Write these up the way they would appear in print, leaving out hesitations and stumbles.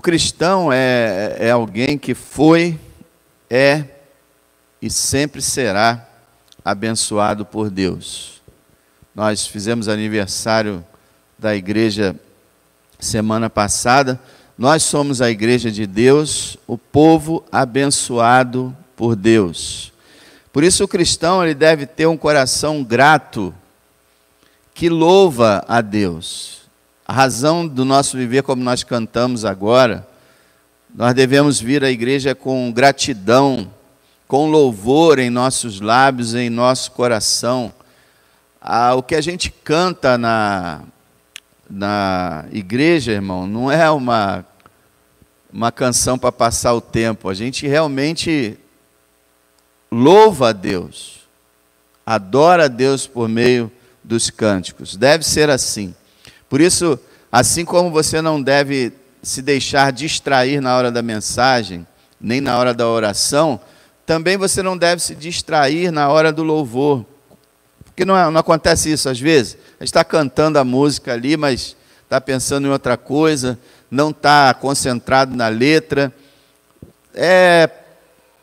cristão é alguém que foi, é e sempre será abençoado por Deus. Nós fizemos aniversário da igreja semana passada. Nós somos a igreja de Deus, o povo abençoado por Deus. Por isso o cristão ele deve ter um coração grato, que louva a Deus. A razão do nosso viver, como nós cantamos agora, nós devemos vir à igreja com gratidão, com louvor em nossos lábios, em nosso coração. O que a gente canta na igreja, irmão, não é uma canção para passar o tempo. A gente realmente louva a Deus, adora a Deus por meio dos cânticos. Deve ser assim. Por isso, assim como você não deve se deixar distrair na hora da mensagem, nem na hora da oração, também você não deve se distrair na hora do louvor. Porque não acontece isso às vezes? A gente está cantando a música ali, mas está pensando em outra coisa, não está concentrado na letra.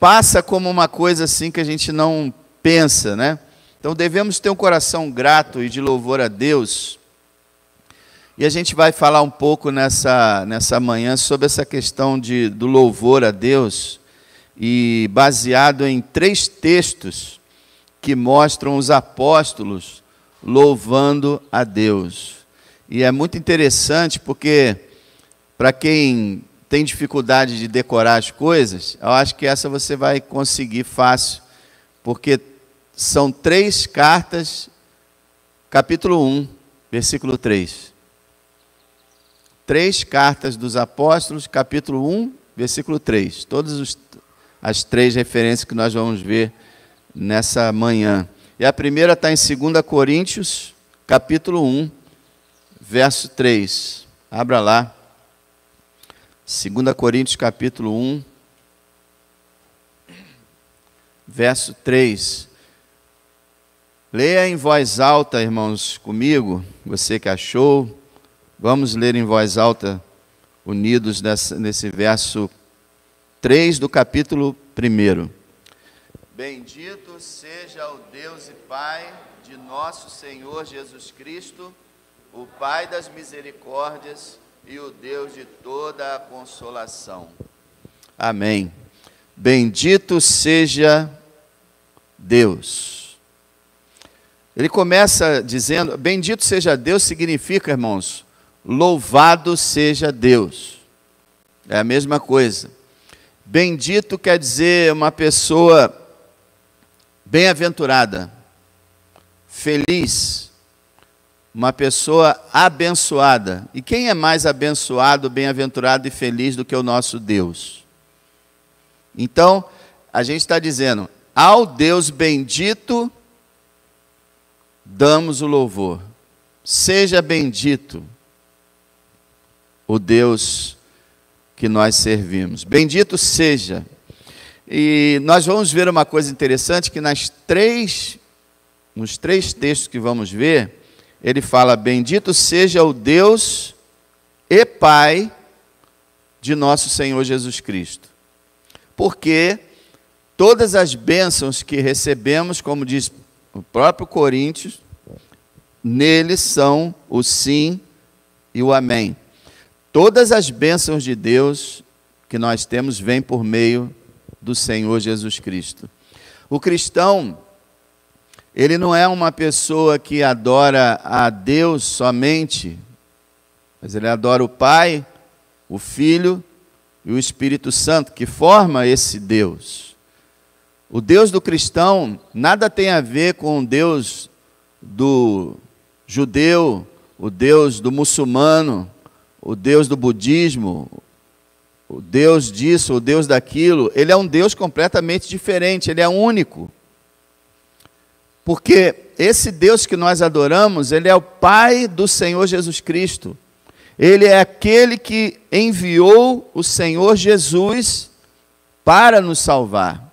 Passa como uma coisa assim que a gente não pensa, né? Então devemos ter um coração grato e de louvor a Deus. E a gente vai falar um pouco nessa manhã sobre essa questão do louvor a Deus, e baseado em 3 textos que mostram os apóstolos louvando a Deus. E é muito interessante porque, para quem tem dificuldade de decorar as coisas, eu acho que essa você vai conseguir fácil, porque são 3 cartas, capítulo 1, versículo 3. 3 cartas dos apóstolos, capítulo 1, versículo 3. Todas as 3 referências que nós vamos ver nessa manhã. E a primeira está em 2 Coríntios, capítulo 1, verso 3. Abra lá. 2 Coríntios, capítulo 1, verso 3. Leia em voz alta, irmãos, comigo, você que achou. Vamos ler em voz alta, unidos nesse verso 3 do capítulo 1. Bendito seja o Deus e Pai de nosso Senhor Jesus Cristo, o Pai das misericórdias e o Deus de toda a consolação. Amém. Bendito seja Deus. Ele começa dizendo, bendito seja Deus significa, irmãos, louvado seja Deus. É a mesma coisa. Bendito quer dizer uma pessoa bem-aventurada, feliz, uma pessoa abençoada. E quem é mais abençoado, bem-aventurado e feliz do que o nosso Deus? Então, a gente está dizendo, ao Deus bendito, damos o louvor. Seja bendito o Deus que nós servimos. Bendito seja. E nós vamos ver uma coisa interessante, que nos 3 textos que vamos ver, ele fala, bendito seja o Deus e Pai de nosso Senhor Jesus Cristo. Porque todas as bênçãos que recebemos, como diz o próprio Coríntios, neles são o sim e o amém. Todas as bênçãos de Deus que nós temos vêm por meio do Senhor Jesus Cristo. O cristão, ele não é uma pessoa que adora a Deus somente, mas ele adora o Pai, o Filho e o Espírito Santo, que forma esse Deus. O Deus do cristão nada tem a ver com o Deus do judeu, o Deus do muçulmano, o Deus do budismo, o Deus disso, o Deus daquilo. Ele é um Deus completamente diferente, ele é único. Porque esse Deus que nós adoramos, ele é o Pai do Senhor Jesus Cristo. Ele é aquele que enviou o Senhor Jesus para nos salvar.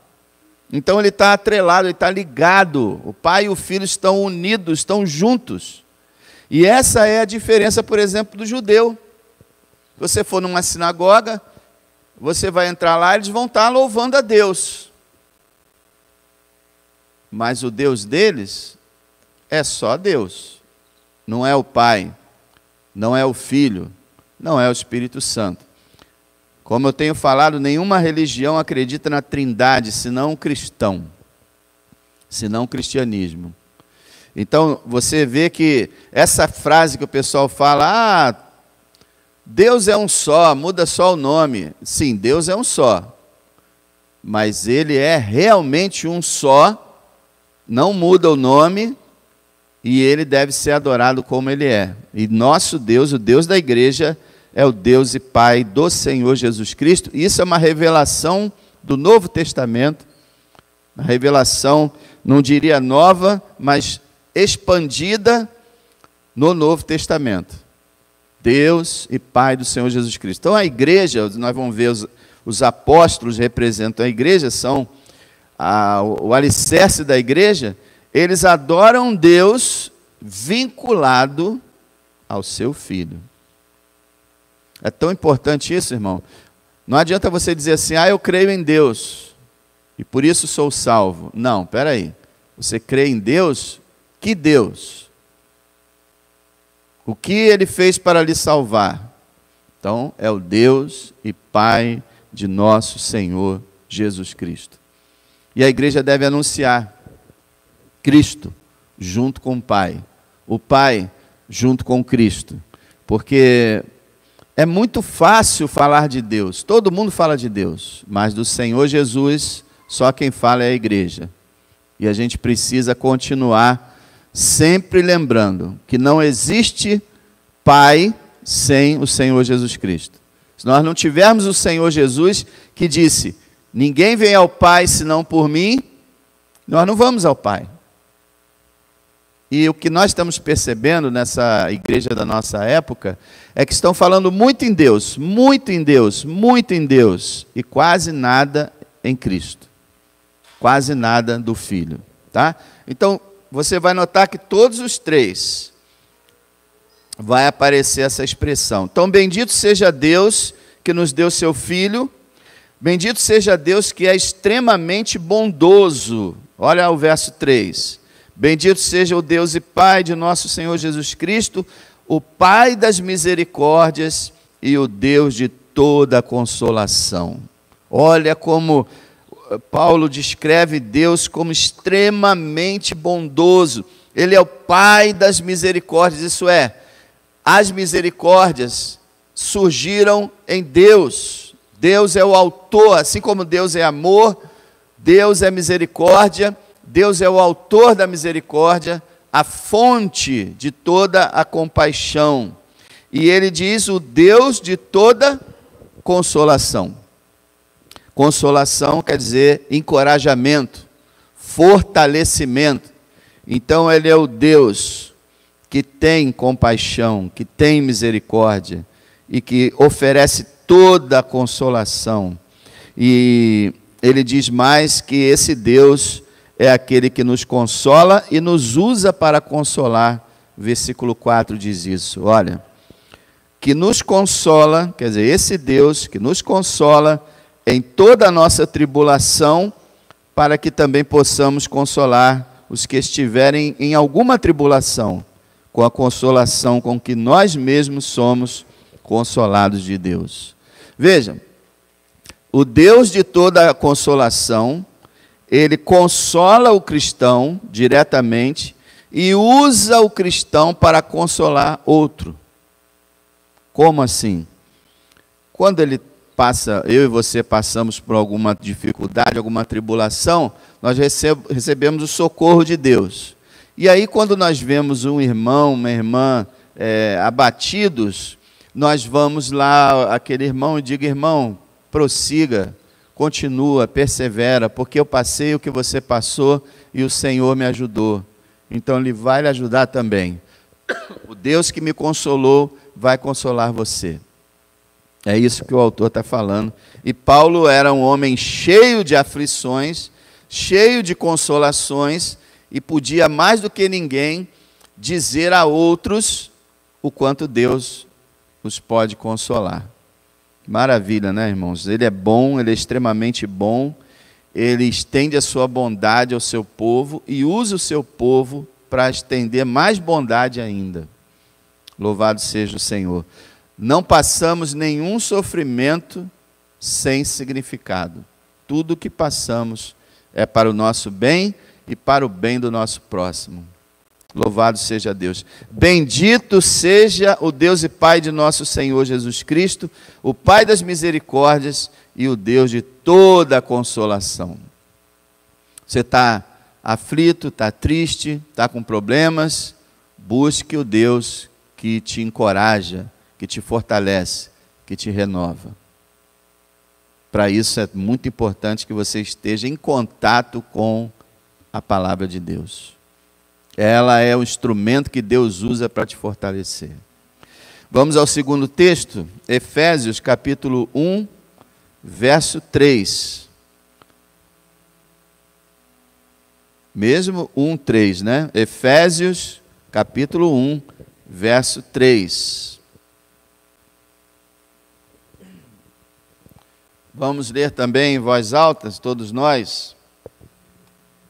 Então ele está atrelado, ele está ligado. O Pai e o Filho estão unidos, estão juntos. E essa é a diferença, por exemplo, do judeu. Se você for numa sinagoga, você vai entrar lá, eles vão estar louvando a Deus. Mas o Deus deles é só Deus. Não é o Pai, não é o Filho, não é o Espírito Santo. Como eu tenho falado, nenhuma religião acredita na Trindade, senão o cristão, senão o cristianismo. Então, você vê que essa frase que o pessoal fala, Deus é um só, muda só o nome. Sim, Deus é um só, mas Ele é realmente um só, não muda o nome, e Ele deve ser adorado como Ele é. E nosso Deus, o Deus da igreja, é o Deus e Pai do Senhor Jesus Cristo. Isso é uma revelação do Novo Testamento, uma revelação, não diria nova, mas expandida no Novo Testamento. Deus e Pai do Senhor Jesus Cristo. Então a igreja, nós vamos ver os apóstolos representam a igreja, são o alicerce da igreja. Eles adoram Deus vinculado ao seu Filho. É tão importante isso, irmão. Não adianta você dizer assim, eu creio em Deus e por isso sou salvo. Não, espera aí. Você crê em Deus? Que Deus? O que Ele fez para lhe salvar? Então, é o Deus e Pai de nosso Senhor Jesus Cristo. E a igreja deve anunciar Cristo junto com o Pai junto com Cristo, porque é muito fácil falar de Deus, todo mundo fala de Deus, mas do Senhor Jesus, só quem fala é a igreja. E a gente precisa continuar sempre lembrando que não existe Pai sem o Senhor Jesus Cristo. Se nós não tivermos o Senhor Jesus, que disse, ninguém vem ao Pai senão por mim, nós não vamos ao Pai. E o que nós estamos percebendo nessa igreja da nossa época é que estão falando muito em Deus, muito em Deus, muito em Deus, e quase nada em Cristo. Quase nada do Filho. Tá? Então, você vai notar que todos os três vai aparecer essa expressão. Então, bendito seja Deus que nos deu seu Filho, bendito seja Deus que é extremamente bondoso. Olha o verso 3. Bendito seja o Deus e Pai de nosso Senhor Jesus Cristo, o Pai das misericórdias e o Deus de toda consolação. Olha como Paulo descreve Deus como extremamente bondoso. Ele é o Pai das misericórdias, isso é, as misericórdias surgiram em Deus. Deus é o autor, assim como Deus é amor, Deus é misericórdia, Deus é o autor da misericórdia, a fonte de toda a compaixão. E ele diz, o Deus de toda consolação. Consolação quer dizer encorajamento, fortalecimento. Então ele é o Deus que tem compaixão, que tem misericórdia e que oferece toda a consolação. E ele diz mais que esse Deus é aquele que nos consola e nos usa para consolar. Versículo 4 diz isso, olha, que nos consola, quer dizer, esse Deus que nos consola em toda a nossa tribulação, para que também possamos consolar os que estiverem em alguma tribulação, com a consolação com que nós mesmos somos consolados de Deus. Vejam, o Deus de toda a consolação, Ele consola o cristão diretamente e usa o cristão para consolar outro. Como assim? Quando ele passa, eu e você passamos por alguma dificuldade, alguma tribulação, nós recebemos o socorro de Deus. E aí quando nós vemos um irmão, uma irmã abatidos, nós vamos lá, aquele irmão, e diga, irmão, prossiga, continua, persevera, porque eu passei o que você passou e o Senhor me ajudou. Então Ele vai lhe ajudar também. O Deus que me consolou vai consolar você. É isso que o autor está falando. E Paulo era um homem cheio de aflições, cheio de consolações, e podia mais do que ninguém dizer a outros o quanto Deus os pode consolar. Maravilha, né, irmãos? Ele é bom, ele é extremamente bom, ele estende a sua bondade ao seu povo e usa o seu povo para estender mais bondade ainda. Louvado seja o Senhor. Não passamos nenhum sofrimento sem significado. Tudo que passamos é para o nosso bem e para o bem do nosso próximo. Louvado seja Deus. Bendito seja o Deus e Pai de nosso Senhor Jesus Cristo, o Pai das misericórdias e o Deus de toda a consolação. Você está aflito, está triste, está com problemas, busque o Deus que te encoraja, que te fortalece, que te renova. Para isso é muito importante que você esteja em contato com a palavra de Deus. Ela é o instrumento que Deus usa para te fortalecer. Vamos ao segundo texto, Efésios capítulo 1, verso 3. Mesmo 1, 3, né? Efésios capítulo 1, verso 3. Vamos ler também em voz alta, todos nós.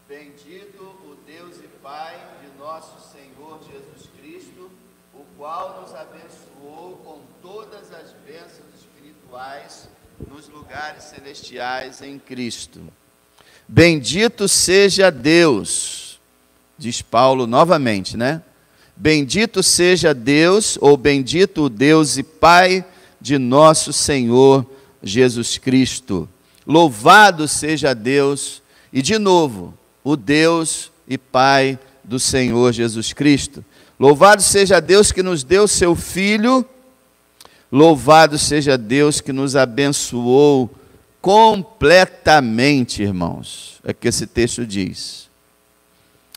Bendito o Deus e Pai de nosso Senhor Jesus Cristo, o qual nos abençoou com todas as bênçãos espirituais nos lugares celestiais em Cristo. Bendito seja Deus, diz Paulo novamente, né? Bendito seja Deus, ou bendito o Deus e Pai de nosso Senhor Jesus Cristo. Louvado seja Deus, e de novo, o Deus e Pai do Senhor Jesus Cristo. Louvado seja Deus que nos deu seu Filho, louvado seja Deus que nos abençoou completamente, irmãos. É que esse texto diz.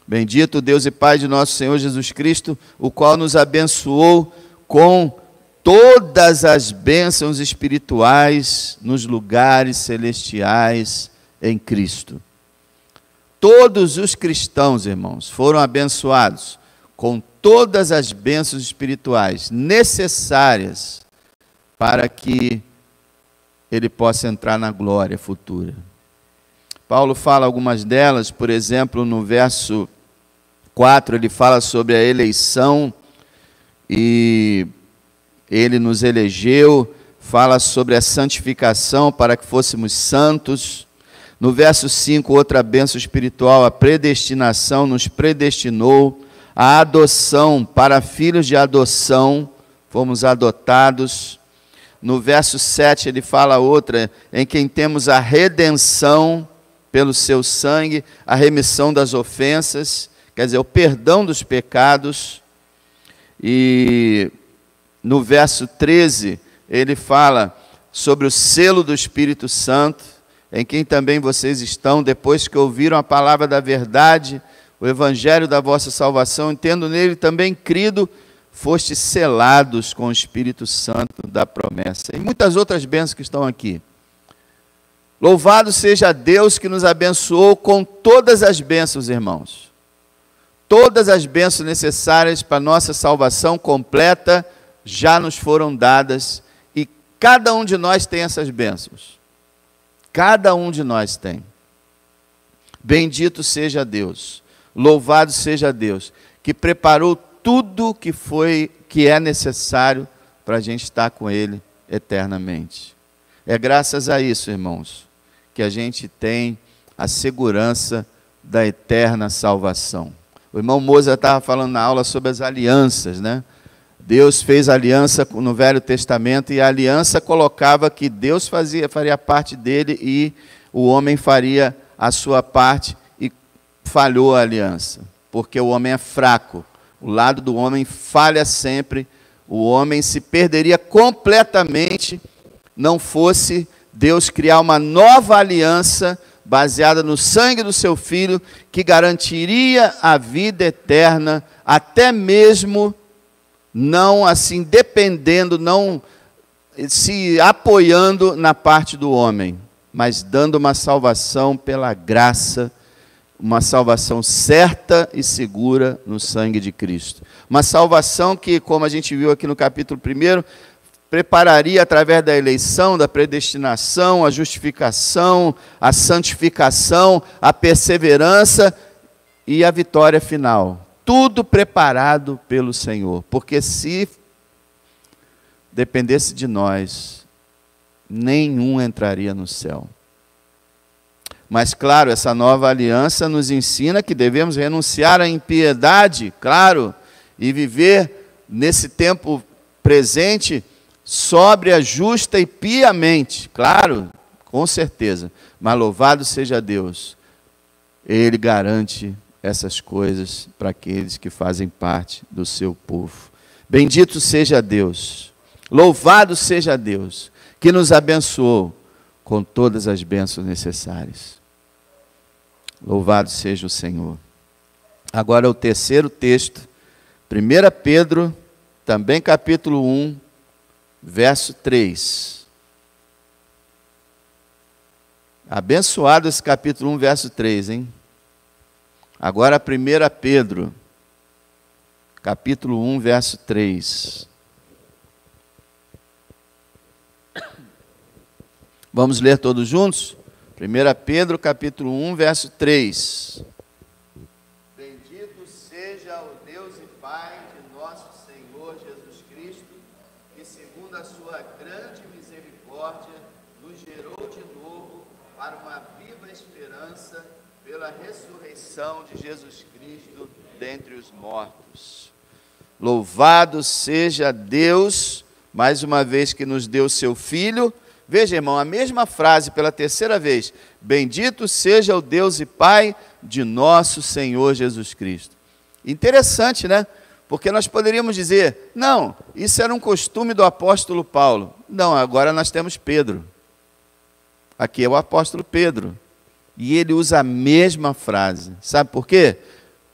Bendito o Deus e Pai de nosso Senhor Jesus Cristo, o qual nos abençoou com todas as bênçãos espirituais nos lugares celestiais em Cristo. Todos os cristãos, irmãos, foram abençoados com todas as bênçãos espirituais necessárias para que ele possa entrar na glória futura. Paulo fala algumas delas, por exemplo, no verso 4, ele fala sobre a eleição e ele nos elegeu, fala sobre a santificação para que fôssemos santos. No verso 5, outra bênção espiritual, a predestinação, nos predestinou, a adoção para filhos de adoção, fomos adotados. No verso 7, ele fala outra, em quem temos a redenção pelo seu sangue, a remissão das ofensas, quer dizer, o perdão dos pecados. E no verso 13, ele fala sobre o selo do Espírito Santo, em quem também vocês estão, depois que ouviram a palavra da verdade, o evangelho da vossa salvação, tendo nele também crido, fostes selados com o Espírito Santo da promessa. E muitas outras bênçãos que estão aqui. Louvado seja Deus que nos abençoou com todas as bênçãos, irmãos. Todas as bênçãos necessárias para a nossa salvação completa já nos foram dadas, e cada um de nós tem essas bênçãos. Cada um de nós tem. Bendito seja Deus, louvado seja Deus, que preparou tudo que é necessário para a gente estar com Ele eternamente. É graças a isso, irmãos, que a gente tem a segurança da eterna salvação. O irmão Moza estava falando na aula sobre as alianças, né? Deus fez aliança no Velho Testamento, e a aliança colocava que Deus faria parte dele e o homem faria a sua parte, e falhou a aliança, porque o homem é fraco, o lado do homem falha sempre, o homem se perderia completamente, não fosse Deus criar uma nova aliança, baseada no sangue do seu Filho, que garantiria a vida eterna, até mesmo não assim dependendo, não se apoiando na parte do homem, mas dando uma salvação pela graça, uma salvação certa e segura no sangue de Cristo. Uma salvação que, como a gente viu aqui no capítulo 1, prepararia através da eleição, da predestinação, a justificação, a santificação, a perseverança e a vitória final. Tudo preparado pelo Senhor, porque se dependesse de nós, nenhum entraria no céu. Mas, claro, essa nova aliança nos ensina que devemos renunciar à impiedade, claro, e viver nesse tempo presente sóbria, justa e piamente, claro, com certeza. Mas louvado seja Deus, Ele garante essas coisas para aqueles que fazem parte do seu povo. Bendito seja Deus, louvado seja Deus, que nos abençoou com todas as bênçãos necessárias. Louvado seja o Senhor. Agora o terceiro texto, 1 Pedro, também capítulo 1, verso 3. Abençoado esse capítulo 1, verso 3, hein? Agora 1 Pedro, capítulo 1, verso 3. Vamos ler todos juntos? 1 Pedro, capítulo 1, verso 3. Bendito seja o Deus e Pai de nosso Senhor Jesus Cristo, que segundo a sua grande misericórdia, nos gerou de novo para uma viva esperança pela ressurreição de Jesus Cristo dentre os mortos. Louvado seja Deus, mais uma vez que nos deu seu Filho. Veja, irmão, a mesma frase pela terceira vez. Bendito seja o Deus e Pai de nosso Senhor Jesus Cristo. Interessante, né? Porque nós poderíamos dizer, não, isso era um costume do apóstolo Paulo. Não, agora nós temos Pedro. Aqui é o apóstolo Pedro. E ele usa a mesma frase. Sabe por quê?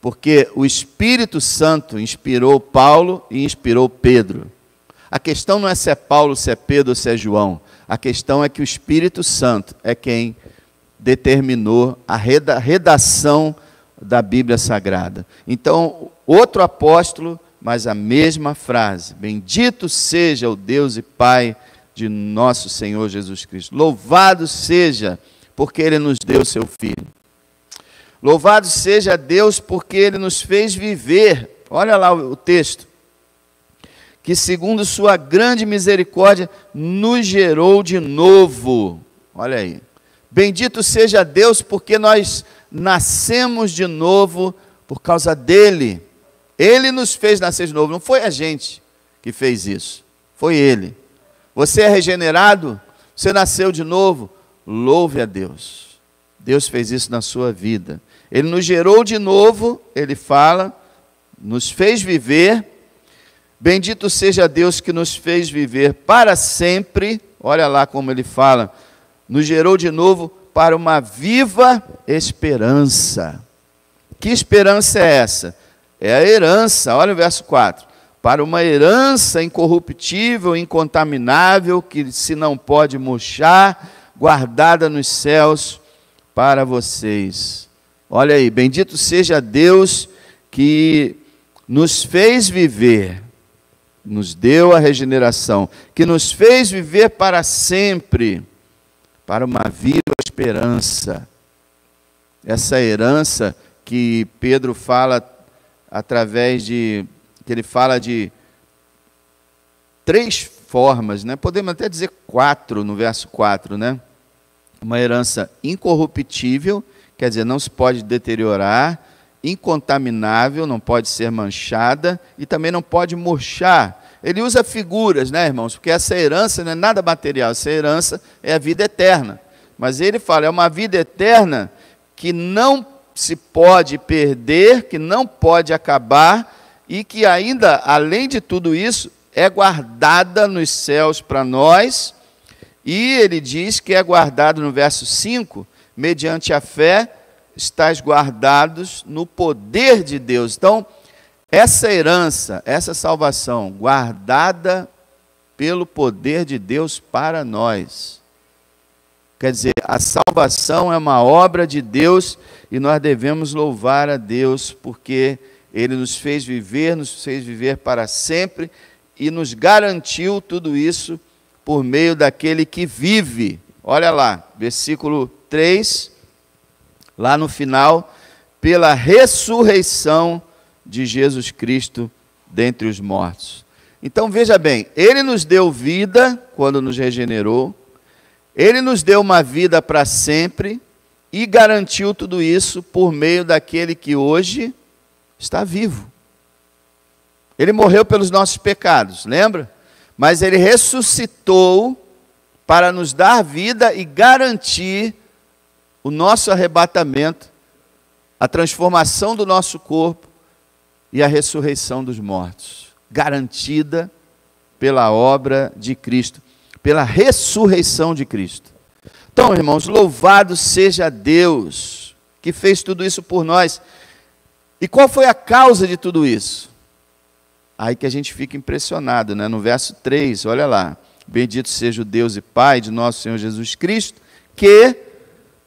Porque o Espírito Santo inspirou Paulo e inspirou Pedro. A questão não é se é Paulo, se é Pedro ou se é João. A questão é que o Espírito Santo é quem determinou a redação da Bíblia Sagrada. Então, outro apóstolo, mas a mesma frase. Bendito seja o Deus e Pai de nosso Senhor Jesus Cristo. Louvado seja, porque Ele nos deu seu Filho. Louvado seja Deus, porque Ele nos fez viver. Olha lá o texto. Que segundo sua grande misericórdia, nos gerou de novo. Olha aí. Bendito seja Deus, porque nós nascemos de novo por causa dEle. Ele nos fez nascer de novo, não foi a gente que fez isso, foi Ele. Você é regenerado, você nasceu de novo, louve a Deus. Deus fez isso na sua vida. Ele nos gerou de novo, Ele fala, nos fez viver. Bendito seja Deus que nos fez viver para sempre. Olha lá como ele fala. Nos gerou de novo para uma viva esperança. Que esperança é essa? É a herança. Olha o verso 4. Para uma herança incorruptível, incontaminável, que se não pode murchar, guardada nos céus para vocês. Olha aí. Bendito seja Deus que nos fez viver, nos deu a regeneração, que nos fez viver para sempre, para uma viva esperança. Essa herança que Pedro fala através de, que ele fala de 3 formas, né? Podemos até dizer 4 no verso 4, né? Uma herança incorruptível, quer dizer, não se pode deteriorar, incontaminável, não pode ser manchada e também não pode murchar. Ele usa figuras, né, irmãos? Porque essa herança não é nada material, essa herança é a vida eterna. Mas ele fala, é uma vida eterna que não se pode perder, que não pode acabar e que ainda, além de tudo isso, é guardada nos céus para nós. E ele diz que é guardado no verso 5, mediante a fé, estáis guardados no poder de Deus. Então, essa herança, essa salvação, guardada pelo poder de Deus para nós. Quer dizer, a salvação é uma obra de Deus e nós devemos louvar a Deus porque Ele nos fez viver para sempre e nos garantiu tudo isso por meio daquele que vive. Olha lá, versículo 3, lá no final, pela ressurreição de Jesus Cristo dentre os mortos. Então veja bem, Ele nos deu vida quando nos regenerou, Ele nos deu uma vida para sempre e garantiu tudo isso por meio daquele que hoje está vivo. Ele morreu pelos nossos pecados, lembra? Mas Ele ressuscitou para nos dar vida e garantir o nosso arrebatamento, a transformação do nosso corpo e a ressurreição dos mortos, garantida pela obra de Cristo, pela ressurreição de Cristo. Então, irmãos, louvado seja Deus, que fez tudo isso por nós. E qual foi a causa de tudo isso? Aí que a gente fica impressionado, né? No verso 3, olha lá. Bendito seja o Deus e Pai de nosso Senhor Jesus Cristo, que,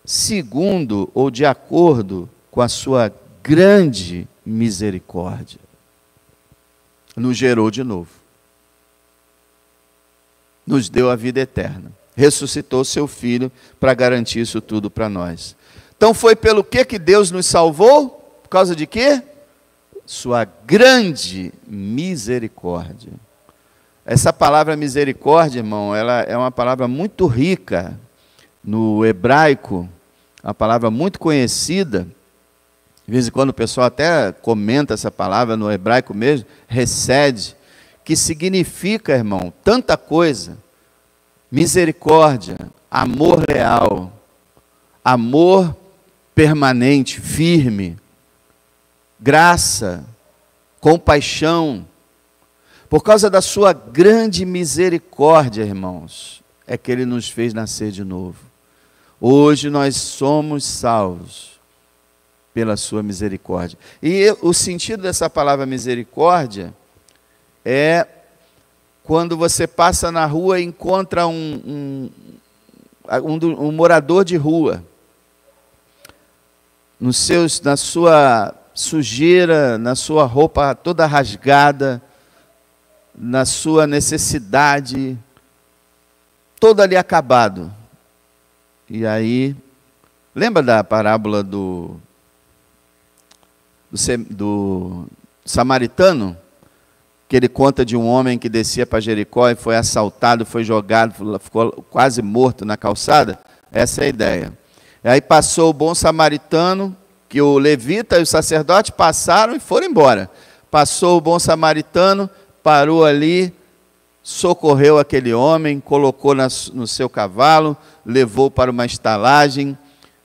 segundo ou de acordo com a sua grande misericórdia, nos gerou de novo. Nos deu a vida eterna. Ressuscitou seu Filho para garantir isso tudo para nós. Então foi pelo que Deus nos salvou? Por causa de quê? Sua grande misericórdia. Essa palavra misericórdia, irmão, ela é uma palavra muito rica no hebraico, uma palavra muito conhecida. De vez em quando o pessoal até comenta essa palavra no hebraico mesmo, hesed, que significa, irmão, tanta coisa. Misericórdia, amor leal, amor permanente, firme, graça, compaixão. Por causa da sua grande misericórdia, irmãos, é que Ele nos fez nascer de novo. Hoje nós somos salvos pela sua misericórdia. E o sentido dessa palavra misericórdia é quando você passa na rua e encontra um morador de rua, na sua sujeira, na sua roupa toda rasgada, na sua necessidade, todo ali acabado. E aí, lembra da parábola do samaritano? Que ele conta de um homem que descia para Jericó e foi assaltado, foi jogado, ficou quase morto na calçada. Essa é a ideia. E aí passou o bom samaritano, que o levita e o sacerdote passaram e foram embora. Passou o bom samaritano, parou ali, socorreu aquele homem, colocou no seu cavalo, levou para uma estalagem,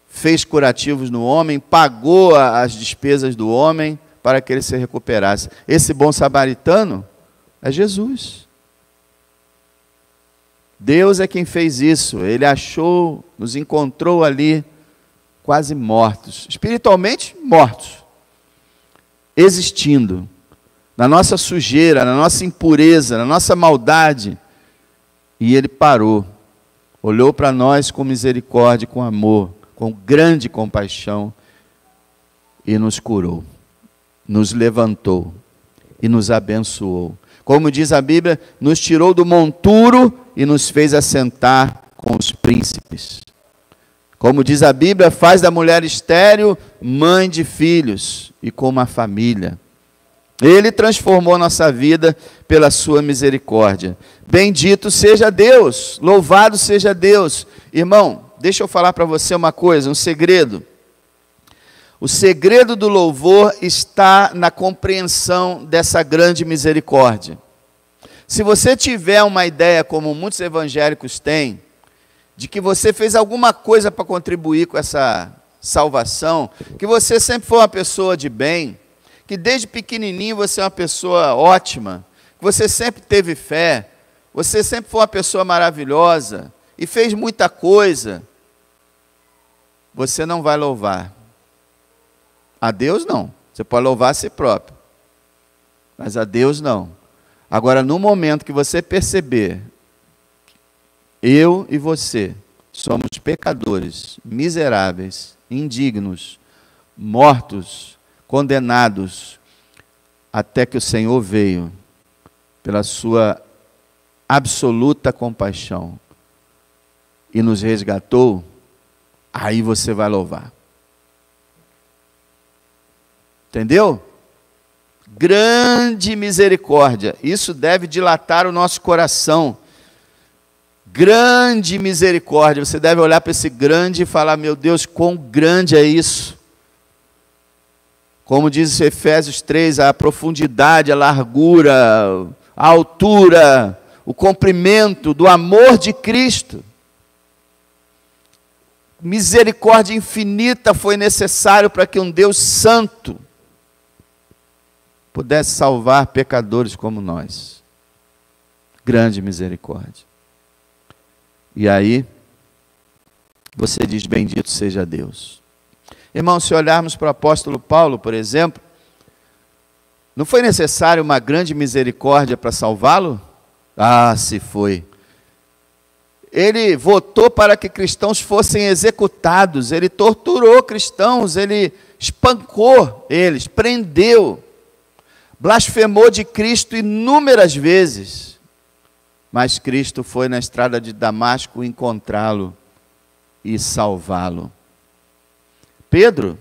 fez curativos no homem, pagou as despesas do homem para que ele se recuperasse. Esse bom samaritano é Jesus. Deus é quem fez isso. Ele achou, nos encontrou ali, quase mortos, espiritualmente mortos, existindo, na nossa sujeira, na nossa impureza, na nossa maldade. E Ele parou, olhou para nós com misericórdia, com amor, com grande compaixão e nos curou, nos levantou e nos abençoou. Como diz a Bíblia, nos tirou do monturo e nos fez assentar com os príncipes. Como diz a Bíblia, faz da mulher estéril mãe de filhos e com uma família. Ele transformou nossa vida pela sua misericórdia. Bendito seja Deus, louvado seja Deus. Irmão, deixa eu falar para você uma coisa, um segredo. O segredo do louvor está na compreensão dessa grande misericórdia. Se você tiver uma ideia, como muitos evangélicos têm, de que você fez alguma coisa para contribuir com essa salvação, que você sempre foi uma pessoa de bem, que desde pequenininho você é uma pessoa ótima, que você sempre teve fé, você sempre foi uma pessoa maravilhosa e fez muita coisa, você não vai louvar. A Deus não. Você pode louvar a si próprio, mas a Deus não. Agora, no momento que você perceber, eu e você somos pecadores, miseráveis, indignos, mortos, condenados, até que o Senhor veio pela sua absoluta compaixão e nos resgatou, aí você vai louvar. Entendeu? Grande misericórdia. Isso deve dilatar o nosso coração. Grande misericórdia. Você deve olhar para esse grande e falar: meu Deus, quão grande é isso. Como diz Efésios 3, a profundidade, a largura, a altura, o comprimento do amor de Cristo. Misericórdia infinita foi necessário para que um Deus santo pudesse salvar pecadores como nós. Grande misericórdia. E aí, você diz: bendito seja Deus. Irmão, se olharmos para o apóstolo Paulo, por exemplo, não foi necessário uma grande misericórdia para salvá-lo? Ah, se foi. Ele votou para que cristãos fossem executados, ele torturou cristãos, ele espancou eles, prendeu, blasfemou de Cristo inúmeras vezes. Mas Cristo foi na estrada de Damasco encontrá-lo e salvá-lo. Pedro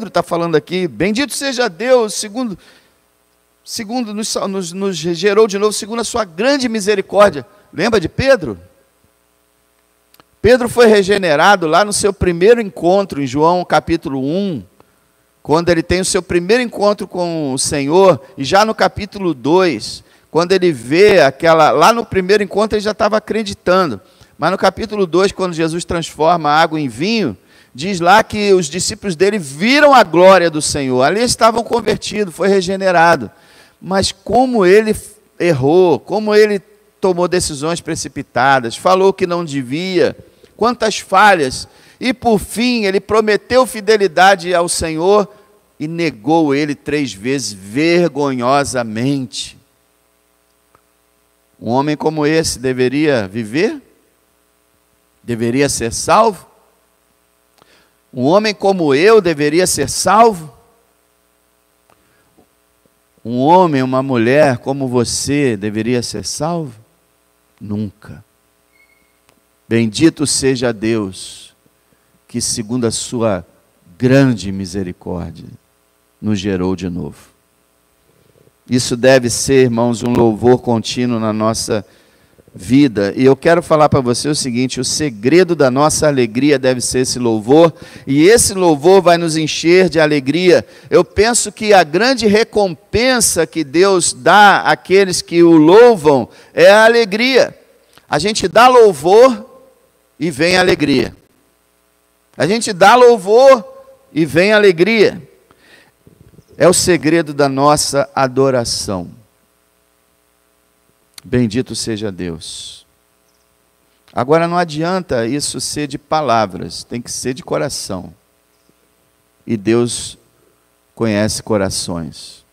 está falando aqui: bendito seja Deus, segundo nos gerou de novo, segundo a sua grande misericórdia. Lembra de Pedro? Pedro foi regenerado lá no seu primeiro encontro, em João capítulo 1, quando ele tem o seu primeiro encontro com o Senhor, e já no capítulo 2, quando ele vê lá no primeiro encontro ele já estava acreditando, mas no capítulo 2, quando Jesus transforma a água em vinho, diz lá que os discípulos dele viram a glória do Senhor, ali estavam convertidos, foi regenerado, mas como ele errou, como ele tomou decisões precipitadas, falou que não devia, quantas falhas, e por fim ele prometeu fidelidade ao Senhor e negou ele 3 vezes vergonhosamente. Um homem como esse deveria viver? Deveria ser salvo? Um homem como eu deveria ser salvo? Um homem, uma mulher como você deveria ser salvo? Nunca. Bendito seja Deus, que segundo a sua grande misericórdia, nos gerou de novo. Isso deve ser, irmãos, um louvor contínuo na nossa vida. E eu quero falar para você o seguinte: o segredo da nossa alegria deve ser esse louvor, e esse louvor vai nos encher de alegria. Eu penso que a grande recompensa que Deus dá àqueles que o louvam é a alegria. A gente dá louvor e vem alegria. A gente dá louvor e vem alegria. É o segredo da nossa adoração. Bendito seja Deus. Agora não adianta isso ser de palavras, tem que ser de coração. E Deus conhece corações.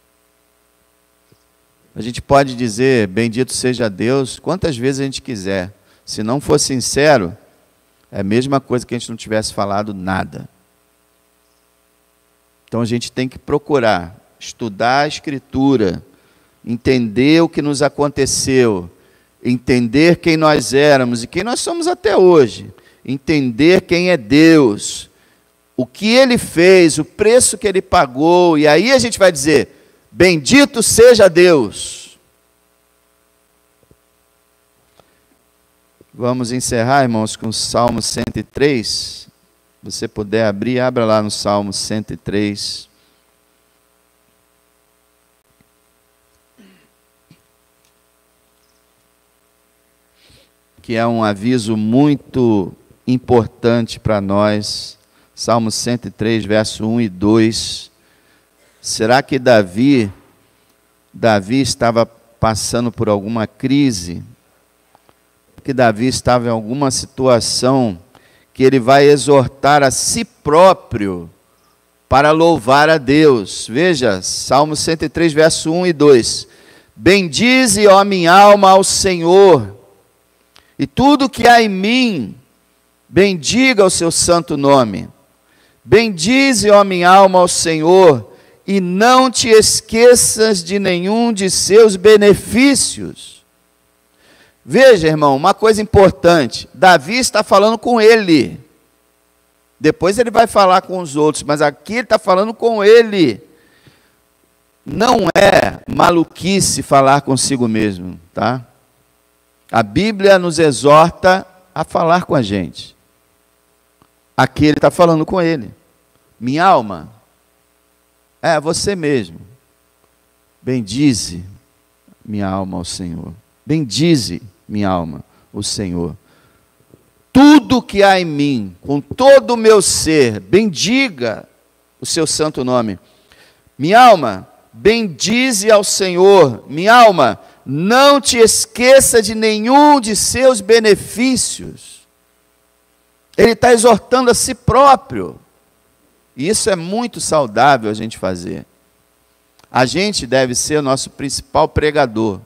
A gente pode dizer bendito seja Deus quantas vezes a gente quiser. Se não for sincero, é a mesma coisa que a gente não tivesse falado nada. Então a gente tem que procurar estudar a Escritura, entender o que nos aconteceu, entender quem nós éramos e quem nós somos até hoje, entender quem é Deus, o que Ele fez, o preço que Ele pagou, e aí a gente vai dizer, bendito seja Deus. Vamos encerrar, irmãos, com o Salmo 103, se você puder abrir, abra lá no Salmo 103, que é um aviso muito importante para nós. Salmo 103, verso 1 e 2. Será que Davi estava passando por alguma crise? Que Davi estava em alguma situação que ele vai exortar a si próprio para louvar a Deus. Veja, Salmo 103, verso 1 e 2. Bendize, ó minha alma, ao Senhor, e tudo que há em mim, bendiga o seu santo nome. Bendize, ó minha alma, ao Senhor, e não te esqueças de nenhum de seus benefícios. Veja, irmão, uma coisa importante, Davi está falando com ele. Depois ele vai falar com os outros, mas aqui ele está falando com ele. Não é maluquice falar consigo mesmo, tá? A Bíblia nos exorta a falar com a gente. Aqui ele está falando com ele. Minha alma, você mesmo. Bendize minha alma ao Senhor. Bendize minha alma o Senhor. Tudo que há em mim, com todo o meu ser, bendiga o seu santo nome. Minha alma, bendize ao Senhor. Minha alma, não te esqueça de nenhum de seus benefícios. Ele está exortando a si próprio. E isso é muito saudável a gente fazer. A gente deve ser o nosso principal pregador.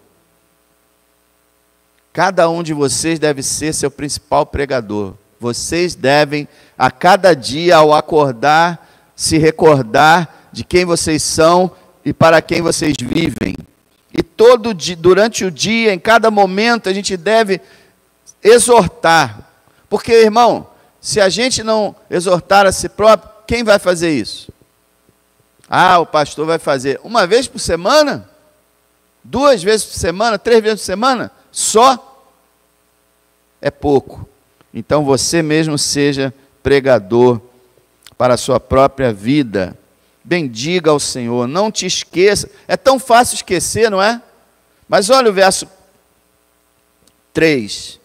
Cada um de vocês deve ser seu principal pregador. Vocês devem, a cada dia, ao acordar, se recordar de quem vocês são e para quem vocês vivem. E todo dia, durante o dia, em cada momento, a gente deve exortar. Porque, irmão, se a gente não exortar a si próprio, quem vai fazer isso? O pastor vai fazer uma vez por semana? 2 vezes por semana? 3 vezes por semana? Só? É pouco. Então você mesmo seja pregador para a sua própria vida. Bendiga ao Senhor, não te esqueça. É tão fácil esquecer, não é? Mas olha o verso 3.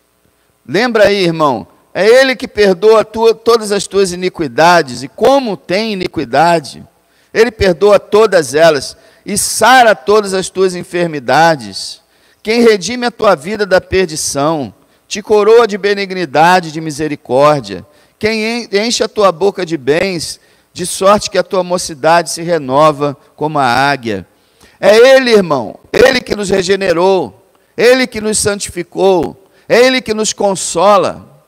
Lembra aí, irmão, é Ele que perdoa todas as tuas iniquidades, e como tem iniquidade, Ele perdoa todas elas, e sara todas as tuas enfermidades. Quem redime a tua vida da perdição, te coroa de benignidade e de misericórdia. Quem enche a tua boca de bens, de sorte que a tua mocidade se renova como a águia. É Ele, irmão, Ele que nos regenerou, Ele que nos santificou, é Ele que nos consola,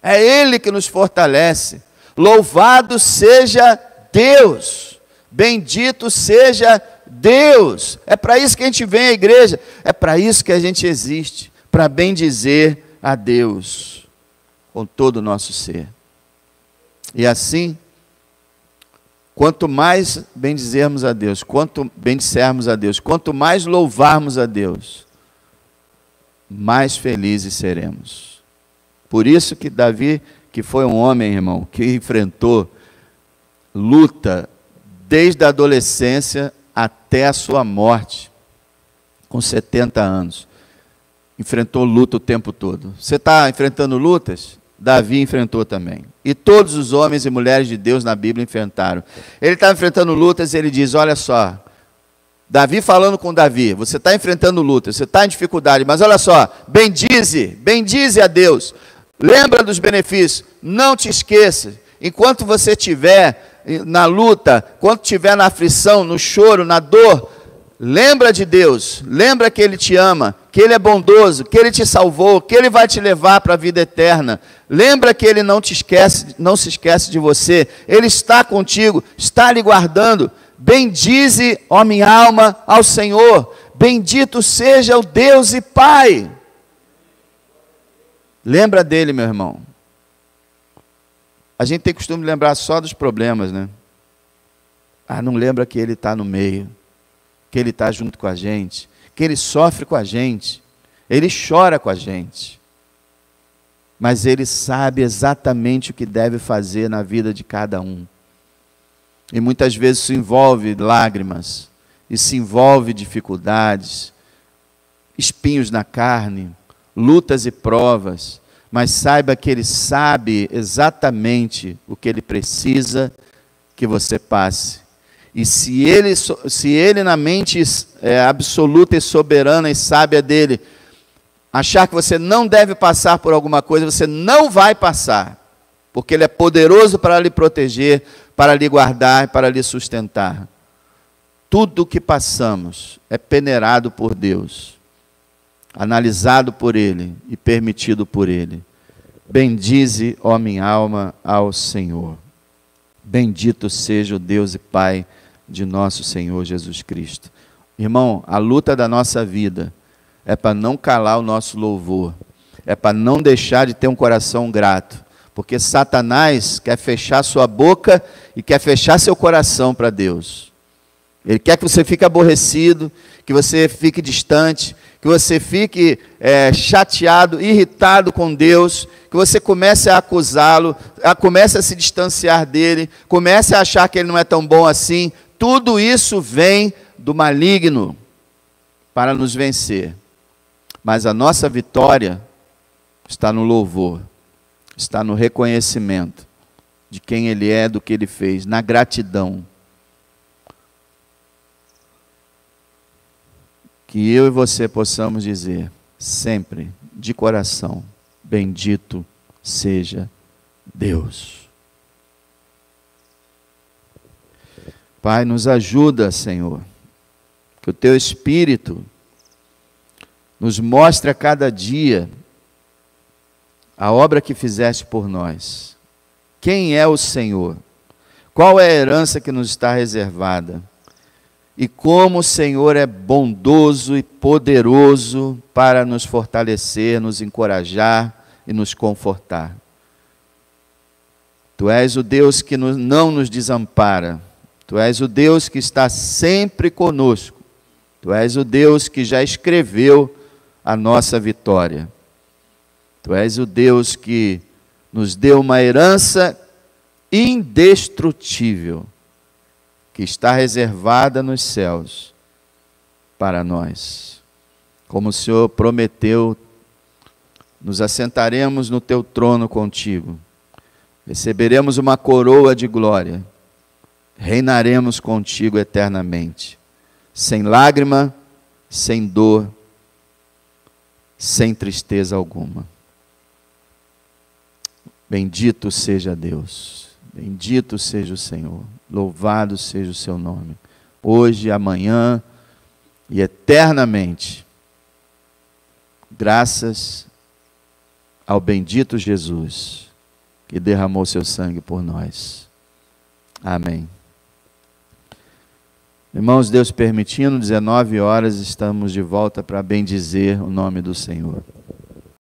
é Ele que nos fortalece. Louvado seja Deus, bendito seja Deus. É para isso que a gente vem à igreja, é para isso que a gente existe, para bendizer a Deus com todo o nosso ser. E assim, quanto mais bendizermos a Deus, quanto bendicermos a Deus, quanto mais louvarmos a Deus, mais felizes seremos. Por isso que Davi, que foi um homem, irmão, que enfrentou luta desde a adolescência até a sua morte, com 70 anos. Enfrentou luta o tempo todo. Você está enfrentando lutas? Davi enfrentou também. E todos os homens e mulheres de Deus na Bíblia enfrentaram. Ele está enfrentando lutas e ele diz, olha só, Davi falando com Davi, você está enfrentando lutas, você está em dificuldade, mas olha só, bendize a Deus. Lembra dos benefícios, não te esqueça, enquanto você estiver na luta, enquanto estiver na aflição, no choro, na dor, lembra de Deus, lembra que Ele te ama, que Ele é bondoso, que Ele te salvou, que Ele vai te levar para a vida eterna. Lembra que Ele não te esquece, não se esquece de você, Ele está contigo, está lhe guardando. Bendize, ó minha alma, ao Senhor, bendito seja o Deus e Pai. Lembra dele, meu irmão. A gente tem costume de lembrar só dos problemas, né? Não lembra que Ele está no meio, que Ele está junto com a gente, que Ele sofre com a gente, Ele chora com a gente, mas Ele sabe exatamente o que deve fazer na vida de cada um. E muitas vezes isso envolve lágrimas, isso envolve dificuldades, espinhos na carne, lutas e provas, mas saiba que Ele sabe exatamente o que Ele precisa que você passe. E se ele na mente absoluta e soberana e sábia dele, achar que você não deve passar por alguma coisa, você não vai passar, porque Ele é poderoso para lhe proteger, para lhe guardar, para lhe sustentar. Tudo o que passamos é peneirado por Deus, analisado por Ele e permitido por Ele. Bendize, ó minha alma, ao Senhor. Bendito seja o Deus e Pai de nosso Senhor Jesus Cristo. Irmão, a luta da nossa vida é para não calar o nosso louvor, é para não deixar de ter um coração grato, porque Satanás quer fechar sua boca e quer fechar seu coração para Deus. Ele quer que você fique aborrecido, que você fique distante, que você fique chateado, irritado com Deus, que você comece a acusá-lo, comece a se distanciar dele, comece a achar que ele não é tão bom assim. Tudo isso vem do maligno para nos vencer. Mas a nossa vitória está no louvor, está no reconhecimento de quem Ele é, do que Ele fez, na gratidão. Que eu e você possamos dizer sempre, de coração, bendito seja Deus. Pai, nos ajuda, Senhor, que o Teu Espírito nos mostre a cada dia a obra que fizeste por nós. Quem é o Senhor? Qual é a herança que nos está reservada? E como o Senhor é bondoso e poderoso para nos fortalecer, nos encorajar e nos confortar. Tu és o Deus que não nos desampara. Tu és o Deus que está sempre conosco. Tu és o Deus que já escreveu a nossa vitória. Tu és o Deus que nos deu uma herança indestrutível, que está reservada nos céus para nós. Como o Senhor prometeu, nos assentaremos no Teu trono contigo, receberemos uma coroa de glória, reinaremos contigo eternamente, sem lágrima, sem dor, sem tristeza alguma. Bendito seja Deus, bendito seja o Senhor, louvado seja o seu nome, hoje, amanhã e eternamente. Graças ao bendito Jesus, que derramou seu sangue por nós. Amém. Irmãos, Deus permitindo, 19 horas, estamos de volta para bendizer o nome do Senhor.